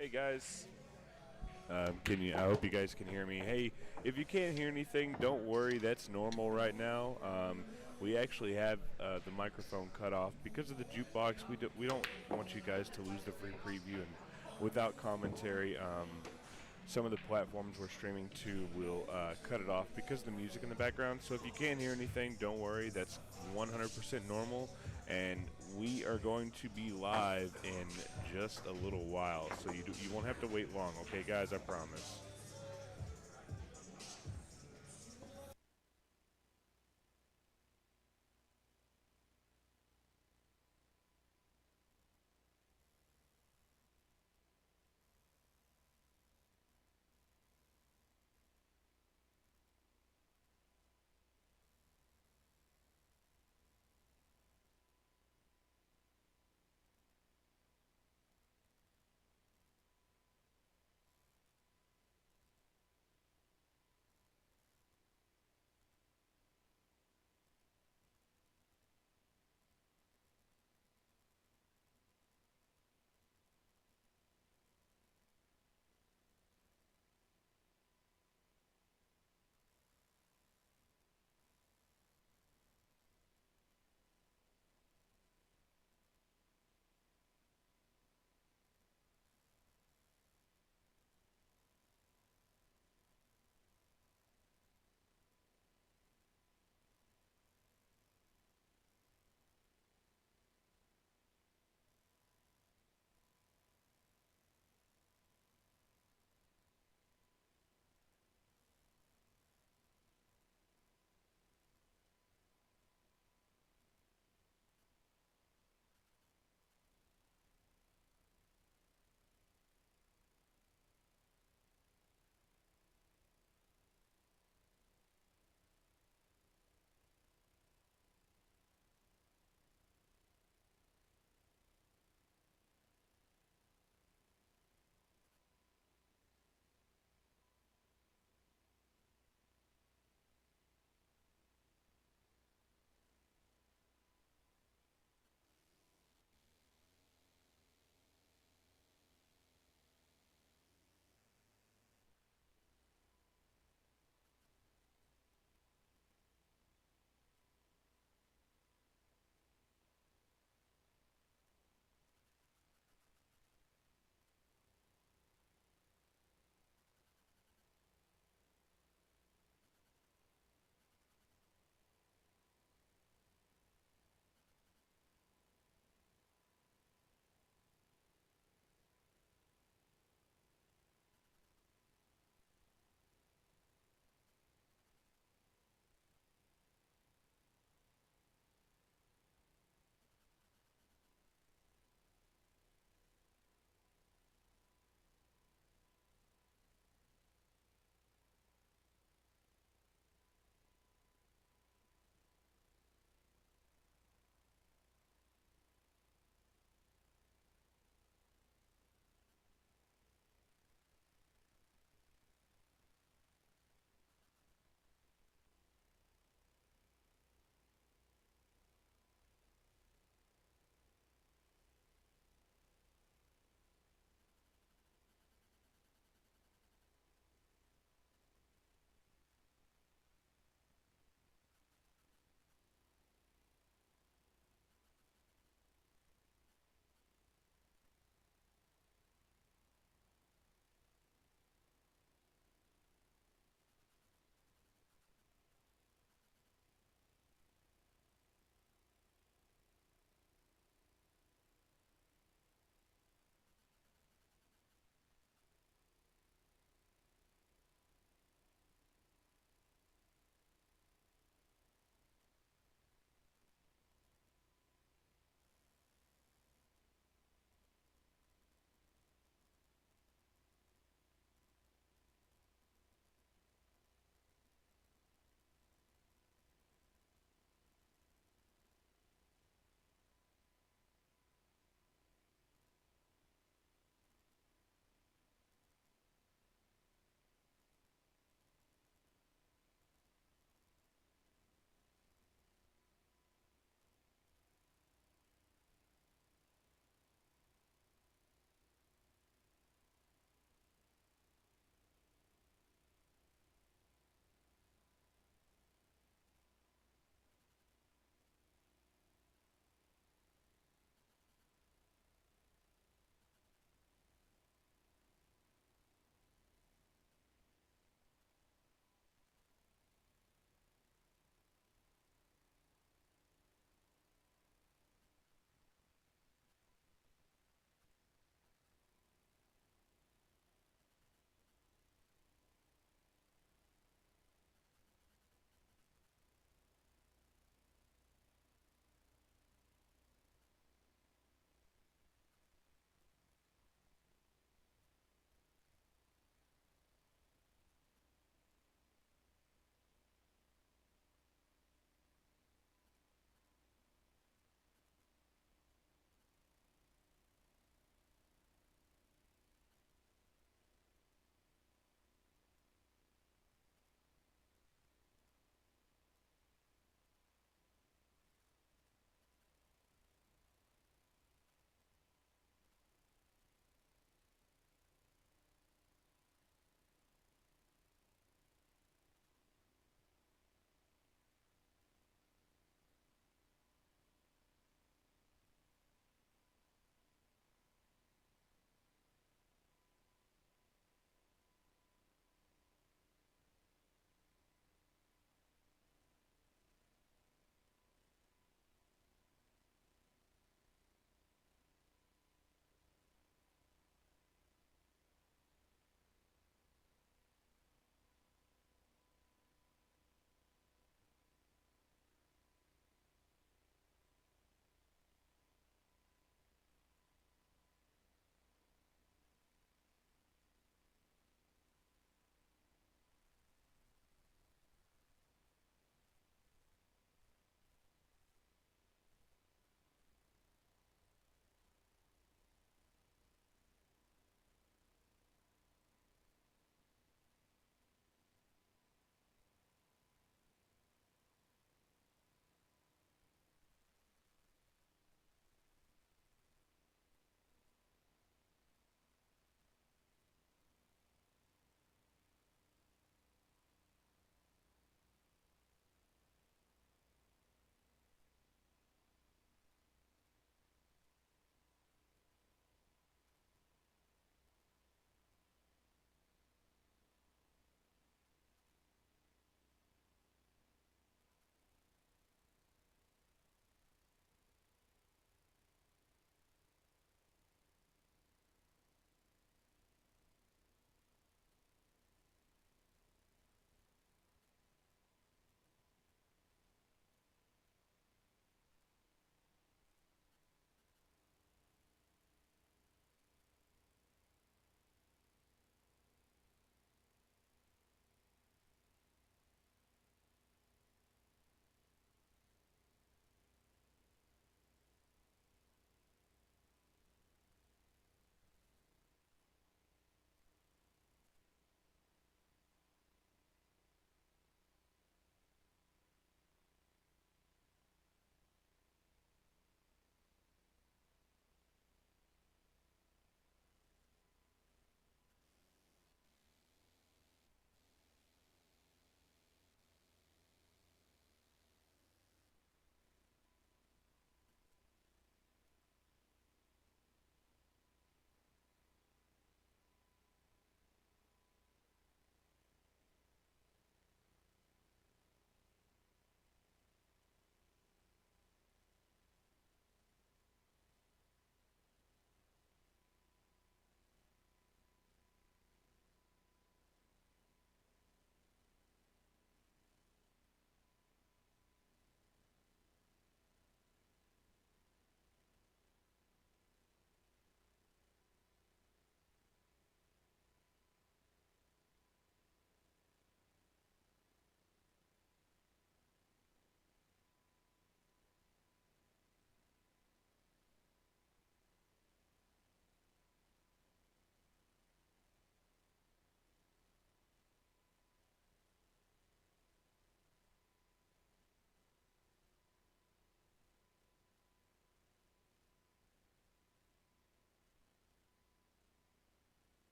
Hey guys, I hope you guys can hear me. Hey, if you can't hear anything, don't worry. That's normal right now. We actually have the microphone cut off because of the jukebox. We don't want you guys to lose the free preview, and without commentary, some of the platforms we're streaming to will cut it off because of the music in the background. So if you can't hear anything, don't worry. That's 100% normal. And we are going to be live in just a little while. So you won't have to wait long, okay, guys? I promise.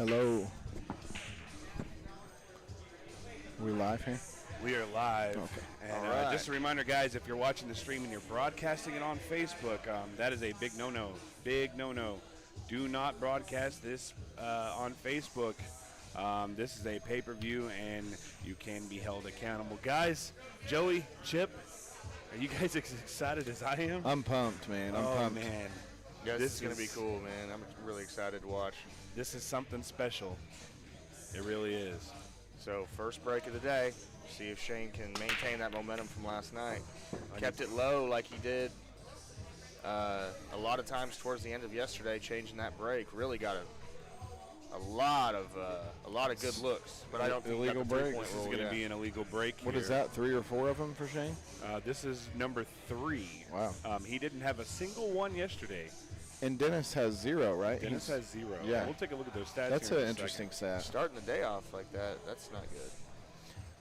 Hello. We live here? We are live. Okay. And All right. just a reminder, guys, if you're watching the stream and you're broadcasting it on Facebook, that is a big no-no. Big no-no. Do not broadcast this on Facebook. This is a pay-per-view, and you can be held accountable. Guys, Joey, Chip, are you guys as excited as I am? I'm pumped, man. I'm pumped. Man. Yes, This this is going to be cool, man. I'm really excited to watch. This is something special. It really is. So, first break of the day. See if Shane can maintain that momentum from last night. Kept it low like he did a lot of times towards the end of yesterday, changing that break. Really got a lot of good looks. But I don't think Illegal he got the break. three-point This is rule going to yet. be an illegal break What here. is that, 3 or 4 of them for Shane? This is number 3. Wow. He didn't have a single one yesterday. And Dennis has 0, right? Dennis has 0. Yeah. We'll take a look at those stats. That's here an in a interesting second. stat. Starting the day off like that, that's not good.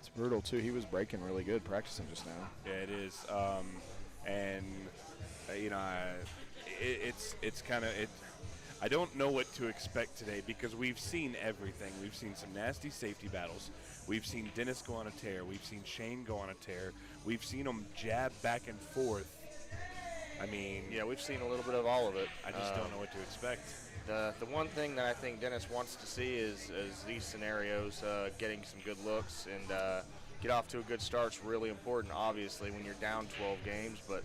It's brutal, too. He was breaking really good practicing just now. Yeah, it is. It's kind of it. I don't know what to expect today because we've seen everything. We've seen some nasty safety battles. We've seen Dennis go on a tear. We've seen Shane go on a tear. We've seen them jab back and forth. I mean, Yeah, we've seen a little bit of all of it. I just don't know what to expect. The one thing that I think Dennis wants to see is these scenarios, getting some good looks and get off to a good start is really important, obviously, when you're down 12 games. But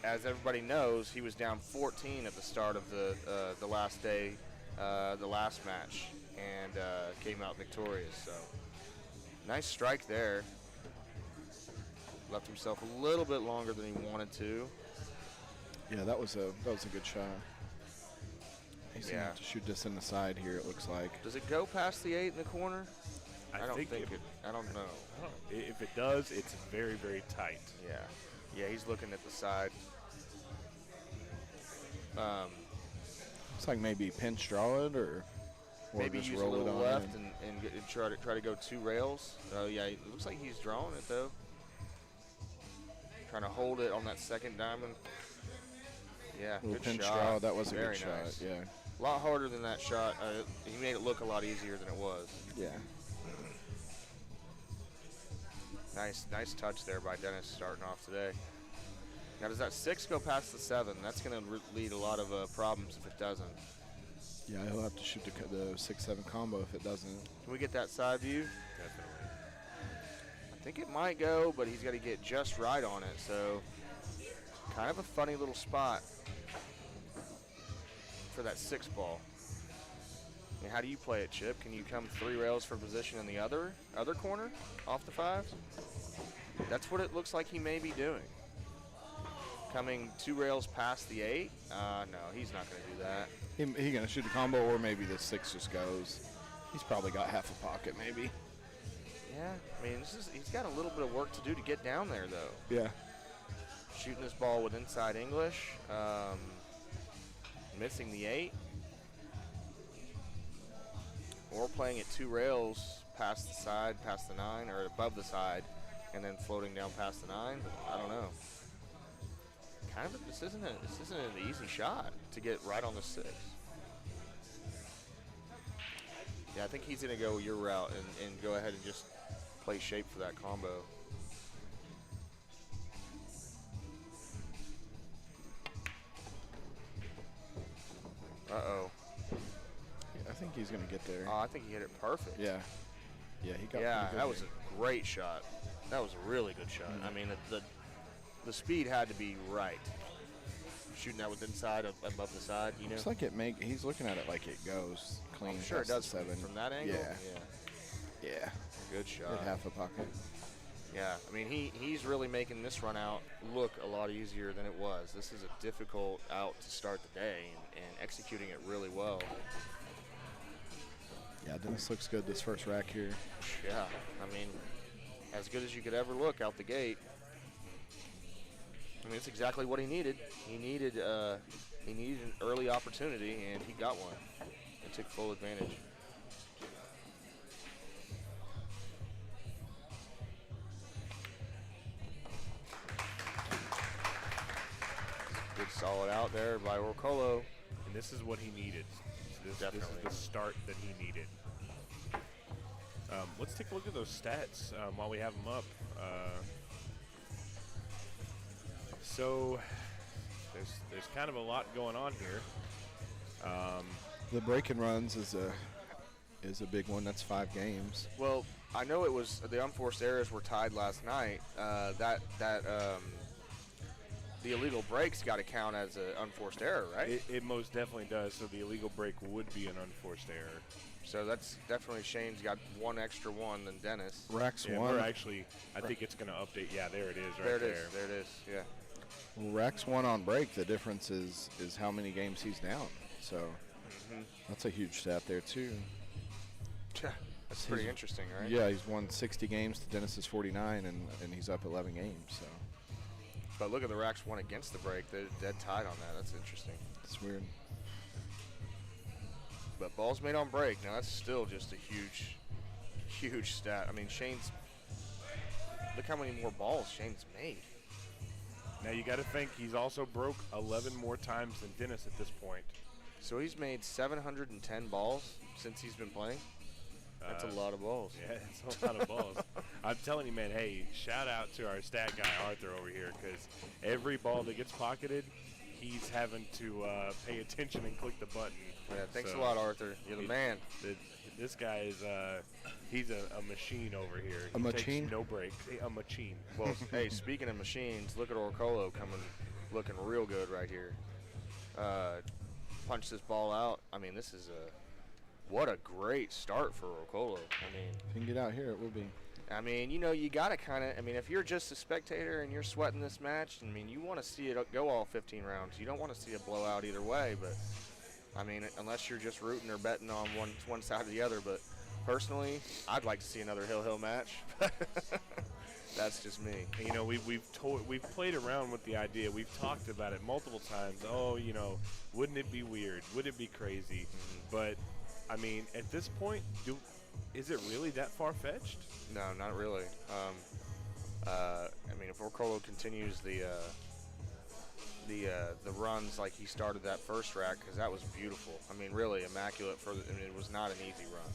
as everybody knows, he was down 14 at the start of the last day, the last match, and came out victorious. So nice strike there. Left himself a little bit longer than he wanted to. Yeah, that was a good shot. He's going to Yeah. have to shoot this in the side here, it looks like. Does it go past the 8 in the corner? I don't think it. it. I don't know. If it does, it's very, very tight. Yeah. Yeah, he's looking at the side. It's like maybe pinch draw it or Maybe just use a roll little it on left in. and try to go 2 rails. Oh yeah, it looks like he's drawing it though. Trying to hold it on that second diamond. Yeah, Little good pinch shot. draw. That was a Very good nice. shot. Yeah. A lot harder than that shot. He made it look a lot easier than it was. Yeah. Nice touch there by Dennis starting off today. Now does that 6 go past the 7? That's going to lead a lot of problems if it doesn't. Yeah, he'll have to shoot the 6-7 combo if it doesn't. Can we get that side view? Definitely. I think it might go, but he's got to get just right on it. So kind of a funny little spot for that 6 ball. I mean, how do you play it, Chip? Can you come 3 rails for position in the other corner off the 5s? That's what it looks like he may be doing. Coming 2 rails past the 8? No, he's not going to do that. He going to shoot a combo, or maybe the 6 just goes. He's probably got half a pocket, maybe. Yeah, I mean, he's got a little bit of work to do to get down there, though. Yeah. Shooting this ball with inside English. Missing the 8. Or playing it 2 rails past the side, past the 9, or above the side, and then floating down past the 9. I don't know. This isn't an easy shot to get right on the 6. Yeah, I think he's going to go your route and go ahead and just play shape for that combo. Uh-oh. Yeah, I think he's going to get there. Oh, I think he hit it perfect. Yeah. Yeah, he got Yeah, pretty good that was there. a great shot. That was a really good shot. I mean, the speed had to be right. Shooting that with inside above the side, you know. Looks like he's looking at it like it goes clean. I'm sure it past does the 7. from that angle. Yeah. Yeah. Good shot. Hit half a pocket. Yeah, I mean, he's really making this run out look a lot easier than it was. This is a difficult out to start the day, and executing it really well. Yeah, Dennis looks good this first rack here. Yeah, I mean, as good as you could ever look out the gate. I mean, it's exactly what he needed. He needed an early opportunity, and he got one and took full advantage. Good solid out there by Orcollo. And this is what he needed. This is Definitely. the start that he needed. Let's take a look at those stats while we have them up. So there's kind of a lot going on here. The break and runs is a big one. That's 5 games. Well, I know it was the unforced errors were tied last night. The illegal breaks got to count as an unforced error, right? It most definitely does. So the illegal break would be an unforced error. So that's definitely Shane's got one extra one than Dennis. Rack's Yeah, one. we're actually, I think it's going to update. Yeah, there it is right There there. it is. Yeah. Well, Rack's one on break. The difference is how many games he's down. So that's a huge stat there too. That's pretty interesting, right? Yeah, he's won 60 games to Dennis's 49, and he's up 11 games. So But look at the Racks one against the break. They're dead tied on that. That's interesting. it's weird. But balls made on break. Now that's still just a huge stat. I mean, look how many more balls Shane's made. Now you got to think he's also broke 11 more times than Dennis at this point. So he's made 710 balls since he's been playing. That's a lot of balls. Yeah, it's a lot of balls. I'm telling you, man, hey, shout out to our stat guy, Arthur, over here, because every ball that gets pocketed, he's having to pay attention and click the button. Yeah, thanks So, a lot, Arthur. You're the man. This guy is, he's a machine over here. A He machine? takes no break. A machine. Well, hey, speaking of machines, look at Orcollo looking real good right here. Punch this ball out. I mean, what a great start for Orcollo. I mean, If you can get out here, it will be. You got to kind of, if you're just a spectator and you're sweating this match, you want to see it go all 15 rounds. You don't want to see a blowout either way, but, unless you're just rooting or betting on one side or the other. But personally, I'd like to see another Hill match. That's just me. And, you know, we've played around with the idea. We've talked about it multiple times. Oh, you know, wouldn't it be weird? Would it be crazy? But, at this point, is it really that far-fetched? No, not really. If Orcollo continues the runs like he started that first rack, because that was beautiful. Really immaculate. It was not an easy run.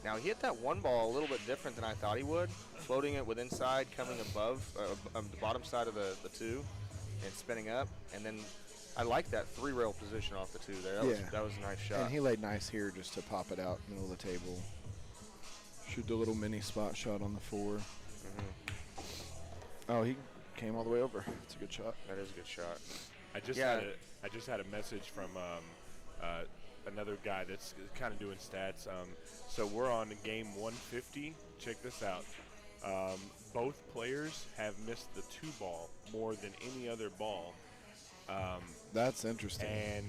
Now, he hit that one ball a little bit different than I thought he would, floating it with inside, coming above the bottom side of the two, and spinning up. And then I like that 3-rail position off the two there. That was a nice shot. And he laid nice here just to pop it out middle of the table. Shoot the little mini spot shot on the 4. Oh, he came all the way over. It's a good shot. That is a good shot. I just had a message from another guy that's kind of doing stats. So we're on game 150. Check this out. Both players have missed the 2-ball more than any other ball. That's interesting. And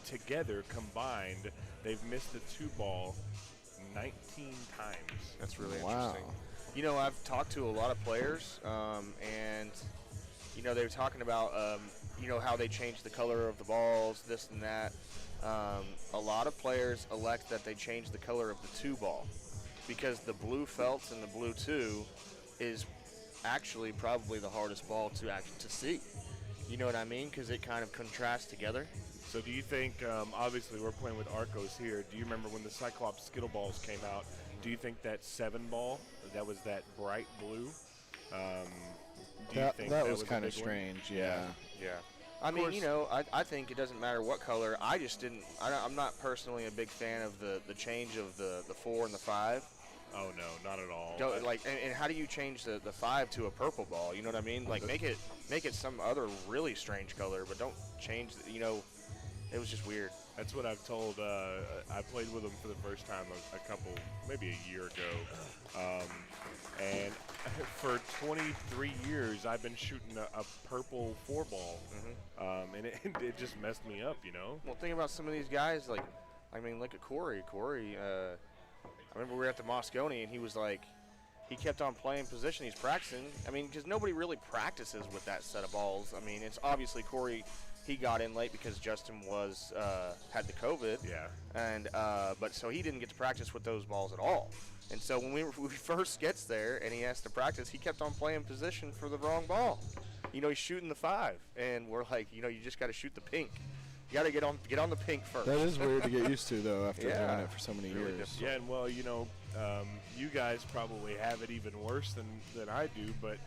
together, combined, they've missed the 2-ball 19 times. That's really Wow. interesting. I've talked to a lot of players, and they were talking about how they change the color of the balls, this and that. A lot of players elect that they change the color of the 2-ball because the blue felts and the blue 2 is actually probably the hardest ball to see. You know what I mean? Because it kind of contrasts together. So do you think, obviously we're playing with Arcos here, do you remember when the Cyclops Skittle balls came out, do you think that 7-ball, that was that bright blue, do you think that was a kind of big one? strange, yeah. Yeah. course. I think it doesn't matter what color. I'm not personally a big fan of the change of the 4 and the 5. Oh, no, not at all. And how do you change the 5 to a purple ball? You know what I mean? Like, make it some other really strange color, but don't change, it was just weird. That's what I've told. I played with them for the first time maybe a year ago. And for 23 years, I've been shooting a purple 4-ball. And it just messed me up, Well, think about some of these guys. Look at Corey. I remember we were at the Moscone, and he was like, he kept on playing position. He's practicing. Because nobody really practices with that set of balls. It's obviously Corey. He got in late because Justin had the COVID. Yeah. And but so he didn't get to practice with those balls at all. And so when we first gets there and he has to practice, he kept on playing position for the wrong ball. He's shooting the 5, and we're like, you just got to shoot the pink. You got to get on the pink first. That is weird to get used to, though, after Yeah. doing it for so many Really years. difficult. Yeah, and well, you guys probably have it even worse than I do, but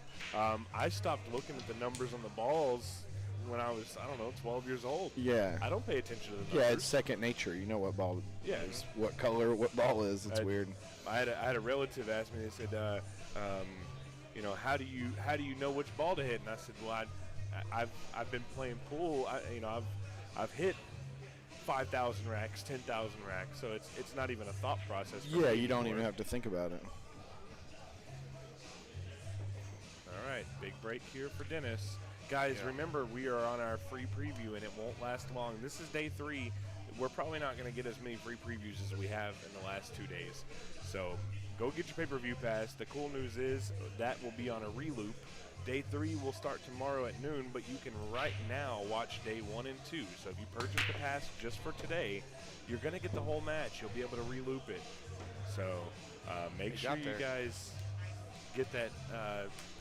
I stopped looking at the numbers on the balls when I was, 12 years old. Yeah. I don't pay attention to the numbers. Yeah, it's second nature. You know what ball Yeah. is, what color, what ball is. It's weird. I had a relative ask me. They said, how do you know which ball to hit? And I said, well, I've been playing pool. I've hit 5,000 racks, 10,000 racks. So it's not even a thought process. For Yeah, me you don't anymore. even have to think about it. All right, big break here for Dennis. Guys, remember, we are on our free preview, and it won't last long. This is day 3. We're probably not going to get as many free previews as we have in the last 2 days. So go get your pay-per-view pass. The cool news is that will be on a reloop. Day 3 will start tomorrow at noon, but you can right now watch day 1 and 2. So if you purchase the pass just for today, you're going to get the whole match. You'll be able to reloop it. So make sure you guys get that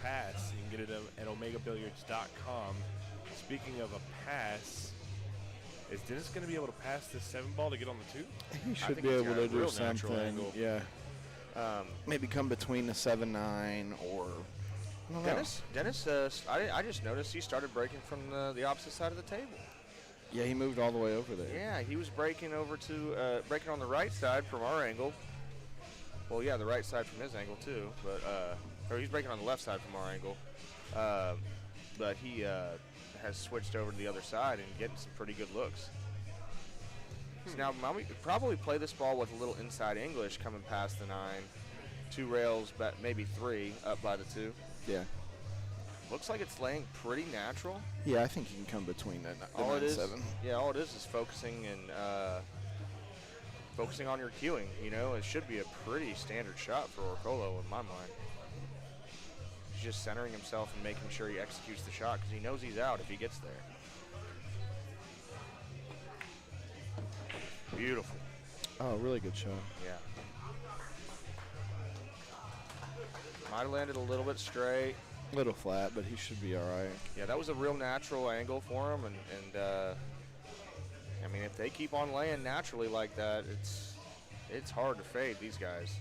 pass. You can get it at omegabilliards.com. Speaking of a pass, is Dennis going to be able to pass this 7-ball to get on the 2? He I should think be he's able got a to do real natural something. angle. Yeah. Maybe come between the 7-9 or I don't know. Dennis, I just noticed he started breaking from the opposite side of the table. Yeah, he moved all the way over there. Yeah, he was breaking over to breaking on the right side from our angle. Well, yeah, the right side from his angle too, but or he's breaking on the left side from our angle. But he has switched over to the other side and getting some pretty good looks. So now we could probably play this ball with a little inside English coming past the 9, 2 rails, but maybe 3 up by the 2. Yeah. Looks like it's laying pretty natural. Yeah, I think you can come between the All 9 it is, 7. yeah, all it is focusing and focusing on your cueing. You know, it should be a pretty standard shot for Orcollo in my mind. He's just centering himself and making sure he executes the shot because he knows he's out if he gets there. Beautiful. Oh, really good shot. Yeah. Might have landed a little bit straight. A little flat, but he should be all right. Yeah, that was a real natural angle for him, and I mean, if they keep on laying naturally like that, it's hard to fade these guys.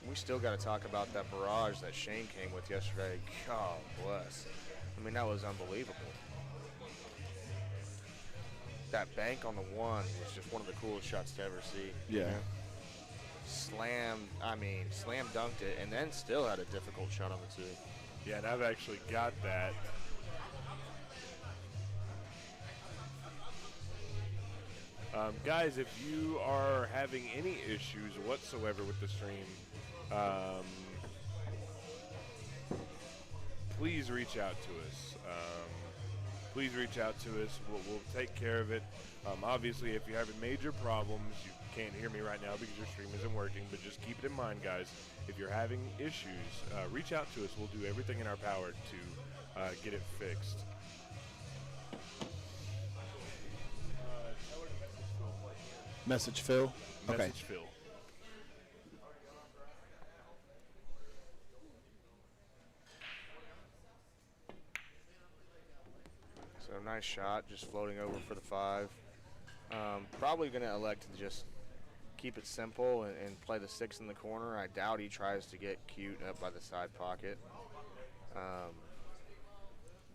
We still got to talk about that barrage that Shane came with yesterday. God bless. I mean, that was unbelievable. That bank on the 1 was just one of the coolest shots to ever see. Yeah. Slam dunked it, and then still had a difficult shot on the 2. Yeah, and I've actually got that. Guys, if you are having any issues whatsoever with the stream, please reach out to us. Please reach out to us. We'll take care of it. Obviously, if you're having major problems, you can't hear me right now because your stream isn't working, but just keep it in mind, guys. If you're having issues, reach out to us. We'll do everything in our power to get it fixed. Message Phil. Okay. Message Phil. So nice shot, just floating over for the 5. Probably going to elect to just keep it simple and play the 6 in the corner. I doubt he tries to get cute up by the side pocket.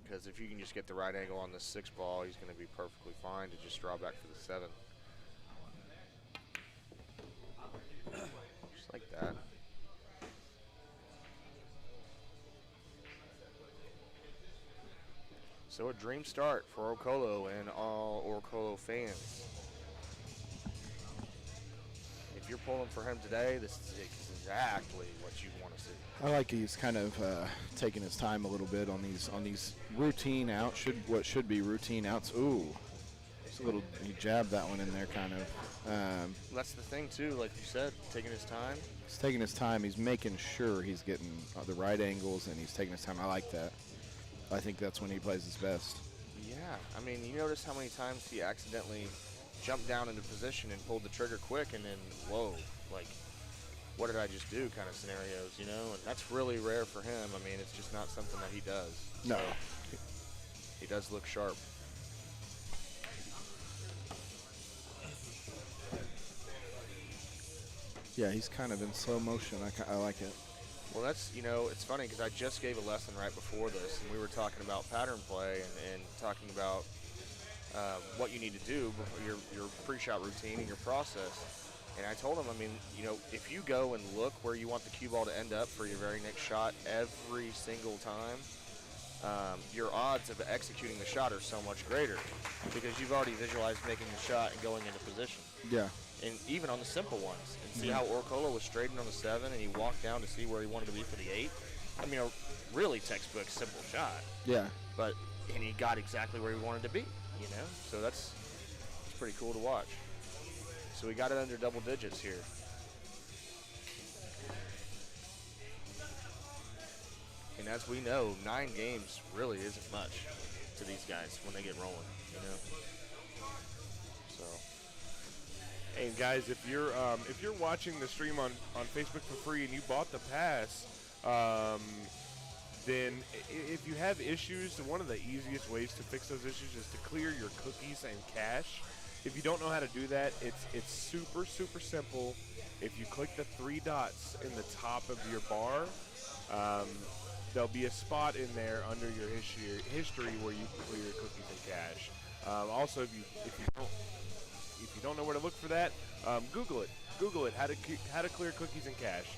Because if you can just get the right angle on the 6 ball, he's going to be perfectly fine to just draw back for the 7. Just like that. So a dream start for Orcollo and all Orcollo fans. If you're pulling for him today, this is exactly what you want to see. I like he's kind of taking his time a little bit on these routine outs. What should be routine outs. Ooh, it's a little. He jabbed that one in there, kind of. That's the thing too, like you said, taking his time. He's taking his time. He's making sure he's getting the right angles, and he's taking his time. I like that. I think that's when he plays his best. Yeah, I mean, you notice how many times he accidentally jumped down into position and pulled the trigger quick, and then whoa, like, what did I just do? Kind of scenarios, you know. And that's really rare for him. I mean, it's just not something that he does. No. So, He does look sharp. Yeah, he's kind of in slow motion. I like it. Well, that's, it's funny because I just gave a lesson right before this, and we were talking about pattern play and talking about what you need to do before your pre-shot routine and your process. And I told him, if you go and look where you want the cue ball to end up for your very next shot every single time, your odds of executing the shot are so much greater because you've already visualized making the shot and going into position. Yeah. And even on the simple ones. And see how Orcollo was straightened on the 7 and he walked down to see where he wanted to be for the 8? A really textbook simple shot. Yeah. And he got exactly where he wanted to be, So it's pretty cool to watch. So we got it under double digits here. And as we know, 9 games really isn't much to these guys when they get rolling, So. Hey guys, if you're watching the stream on Facebook for free and you bought the pass, then if you have issues, one of the easiest ways to fix those issues is to clear your cookies and cache. If you don't know how to do that, it's super simple. If you click the 3 dots in the top of your bar, there'll be a spot in there under your history where you can clear your cookies and cache. Also, if you don't know where to look for that, Google it. Google it. How to clear cookies and cache.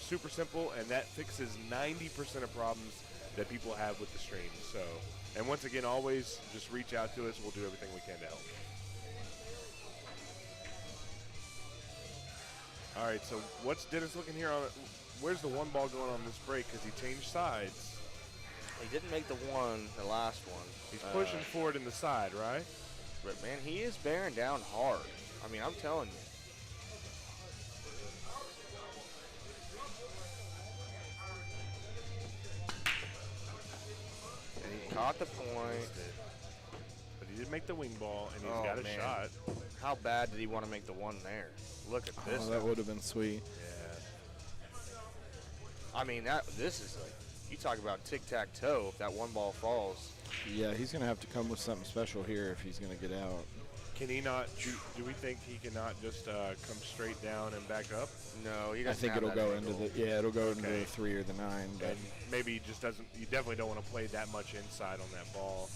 Super simple, and that fixes 90% of problems that people have with the stream. So, and once again, always just reach out to us. We'll do everything we can to help. All right. So, what's Dennis looking here on? Where's the 1 ball going on this break? Because he changed sides. He didn't make the last one. He's pushing forward in the side, right? But, man, he is bearing down hard. I'm telling you. And he caught the point. But he did make the wing ball, and he's got a shot. How bad did he want to make the 1 there? Look at this. Oh, that would have been sweet. Yeah. This is like, you talk about tic-tac-toe if that 1 ball falls. Yeah, he's going to have to come with something special here if he's going to get out. Can he not? Do we think he cannot just come straight down and back up? No, he doesn't. I think have it'll that go angle. into the it'll go into the 3 or the 9. But And maybe he just doesn't. You definitely don't want to play that much inside on that ball.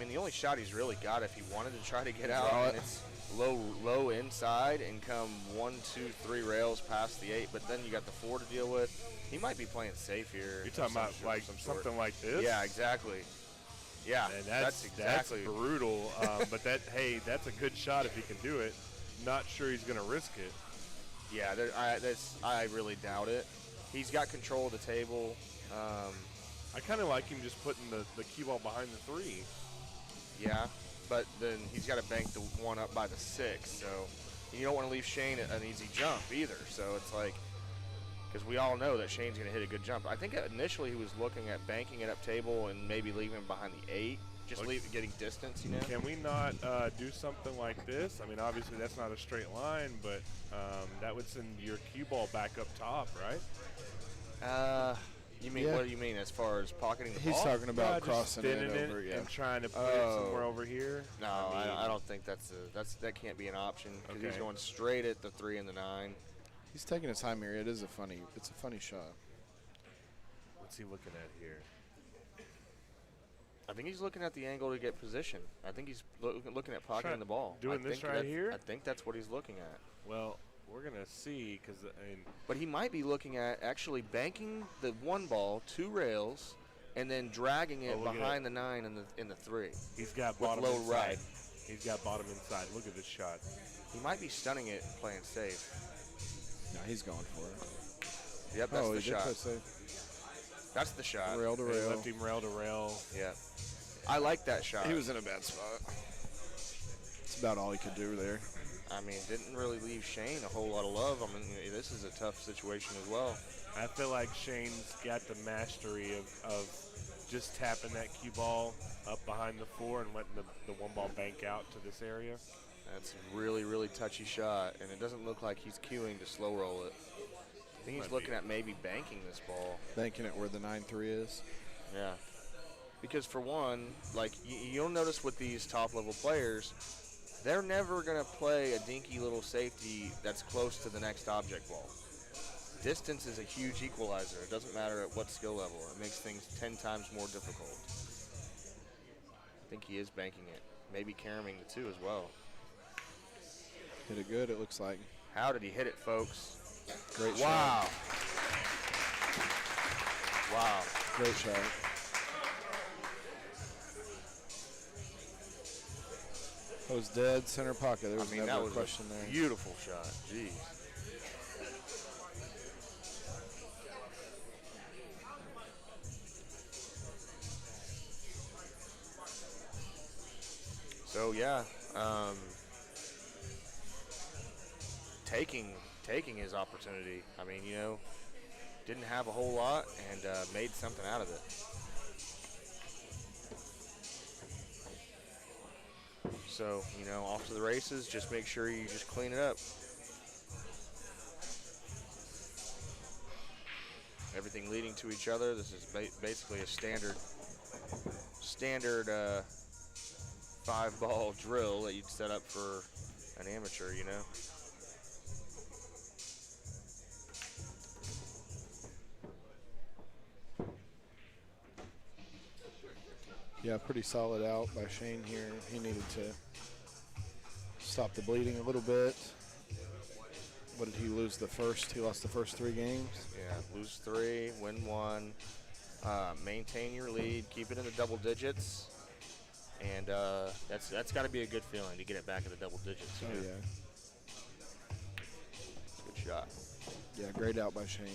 The only shot he's really got if he wanted to try to get out, and it's low inside and come 1, 2, 3 rails past the 8. But then you got the 4 to deal with. He might be playing safe here. You're talking about like something like this? Yeah, exactly. Yeah, And that's exactly. that's brutal. But that's a good shot if he can do it. Not sure he's going to risk it. Yeah, I really doubt it. He's got control of the table. I kind of like him just putting the cue ball behind the 3. Yeah, but then he's got to bank the 1 up by the 6. So you don't want to leave Shane an easy jump either. So it's like, because we all know that Shane's going to hit a good jump. I think initially he was looking at banking it up table and maybe leaving him behind the 8, just getting distance, Can we not do something like this? Obviously that's not a straight line, but that would send your cue ball back up top, right? You mean, what do you mean as far as pocketing the ball? he's talking about Just crossing it spinning over, and trying to put it somewhere over here. No, I don't think that can't be an option. Because he's going straight at the 3 and the 9. He's taking his time here. It's a funny shot. What's he looking at here? I think he's looking at the angle to get position. I think he's looking at pocketing the ball. Doing this right here? I think that's what he's looking at. Well, we're going to see because, But he might be looking at actually banking the 1 ball 2 rails and then dragging it behind the 9 in the 3. He's got with bottom low inside. right. He's got bottom inside. Look at this shot. He might be stunning it playing safe. No, he's going for it. Yep, that's the he shot. did play safe. That's the shot. Rail to They rail. left him rail to rail. Yeah. I like that shot. He was in a bad spot. It's about all he could do there. Didn't really leave Shane a whole lot of love. This is a tough situation as well. I feel like Shane's got the mastery of just tapping that cue ball up behind the 4 and letting the 1 ball bank out to this area. That's a really, really touchy shot, and it doesn't look like he's queuing to slow roll it. I think he's looking at maybe banking this ball. Banking it where the 9-3 is. Yeah. Because for one, like you'll notice with these top-level players, they're never going to play a dinky little safety that's close to the next object ball. Distance is a huge equalizer. It doesn't matter at what skill level. It makes things 10 times more difficult. I think he is banking it. Maybe carrying the 2 as well. Hit it good, it looks like. How did he hit it, folks? Great Wow. shot. Wow. Great shot. That was dead center pocket. There was I mean, never that a was question a there. beautiful shot. Jeez. So yeah, taking his opportunity. I mean, you know, didn't have a whole lot and made something out of it. So, you know, off to the races. Just make sure you just clean it up. Everything leading to each other. This is basically a standard 5-ball drill that you'd set up for an amateur, you know. Yeah, pretty solid out by Shane here. He needed to stop the bleeding a little bit. What did he lose the first? He lost the first 3 games. Yeah, lose 3, win 1, maintain your lead, keep it in the double digits, and that's got to be a good feeling to get it back in the double digits. Oh, yeah. Good shot. Yeah, great out by Shane.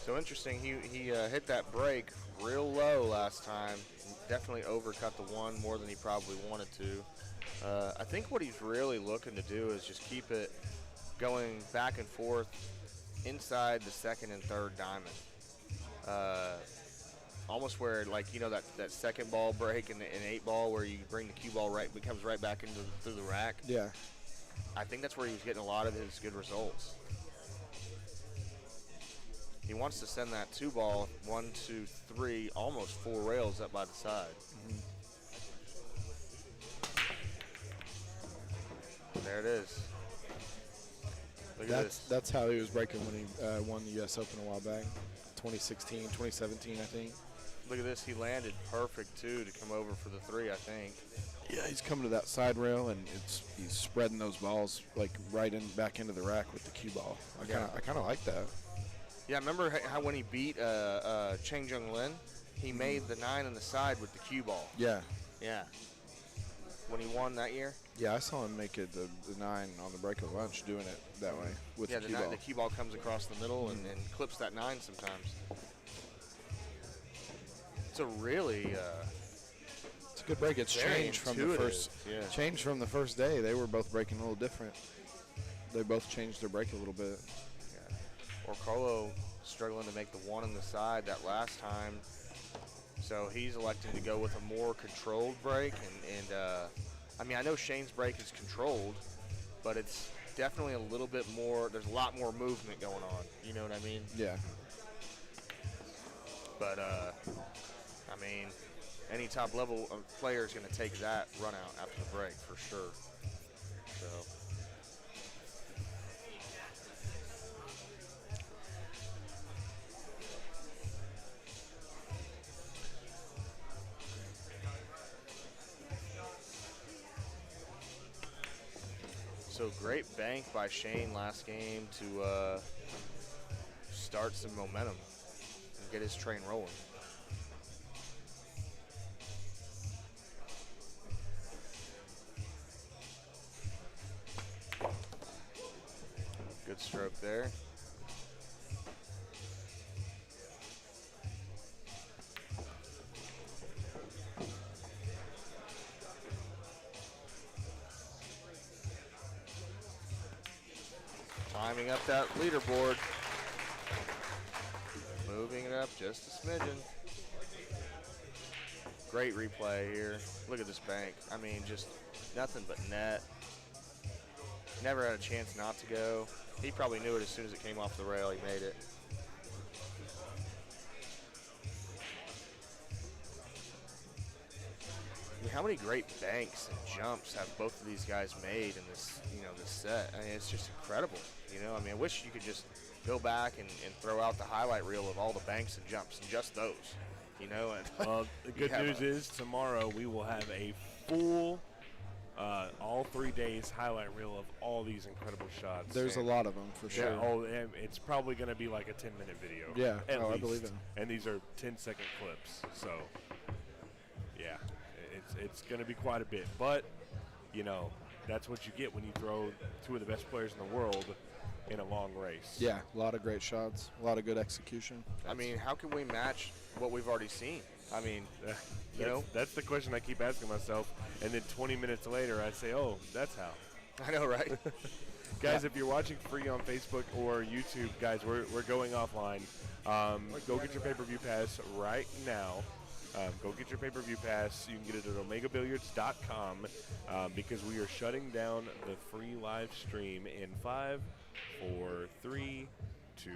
So interesting, he hit that break real low last time. Definitely overcut the 1 more than he probably wanted to. I think what he's really looking to do is just keep it going back and forth inside the 2nd and 3rd diamond. Almost where, like, you know, that second ball break in 8-ball where you bring the cue ball right, it comes right back through the rack. Yeah. I think that's where he was getting a lot of his good results. He wants to send that 2-ball 1, 2, 3, almost 4 rails up by the side. There it is. Look at this. That's how he was breaking when he won the U.S. Open a while back. 2016, 2017, I think. Look at this. He landed perfect, too, to come over for the 3, I think. Yeah, he's coming to that side rail, and he's spreading those balls like back into the rack with the cue ball. I kind of like that. Yeah, remember how when he beat Cheng Jung Lin, he made the 9 on the side with the cue ball. Yeah. Yeah. When he won that year. Yeah, I saw him make it the 9 on the break of lunch, doing it that way with the cue ball. The cue ball comes across the middle and clips that 9 sometimes. It's a really it's a good break. It's changed from the first. Yeah. Changed from the first day. They were both breaking a little different. They both changed their break a little bit. Orcollo struggling to make the 1 on the side that last time, so he's electing to go with a more controlled break. And I mean, I know Shane's break is controlled, but it's definitely a little bit more. There's a lot more movement going on. You know what I mean? Yeah. But I mean, any top level player is going to take that run out after the break for sure. So. So great bank by Shane last game to start some momentum and get his train rolling. Good stroke there. climbing up that leaderboard. Moving it up just a smidgen. Great replay here. Look at this bank. I mean, just nothing but net. Never had a chance not to go. He probably knew it as soon as it came off the rail. He made it. I mean, how many great banks and jumps have both of these guys made in this, this set? I mean, it's just incredible. I mean, I wish you could just go back and throw out the highlight reel of all the banks and jumps and just those. And Well, the good news is tomorrow we will have a full, all 3 days highlight reel of all these incredible shots. There's a lot of them for sure. Yeah, and it's probably going to be like a 10-minute video. Yeah, at least. I believe it. And these are 10-second clips, so yeah, it's going to be quite a bit. But that's what you get when you throw two of the best players in the world in a long race. Yeah, a lot of great shots, a lot of good execution. I mean, how can we match what we've already seen? I mean, that's the question I keep asking myself, and then 20 minutes later I say, oh, that's how. I know, right? Guys, if you're watching free on Facebook or YouTube, guys, we're going offline. Go get your pay-per-view pass right now. Go get your pay-per-view pass. You can get it at omegabilliards.com because we are shutting down the free live stream in 5, 4, 3, 2,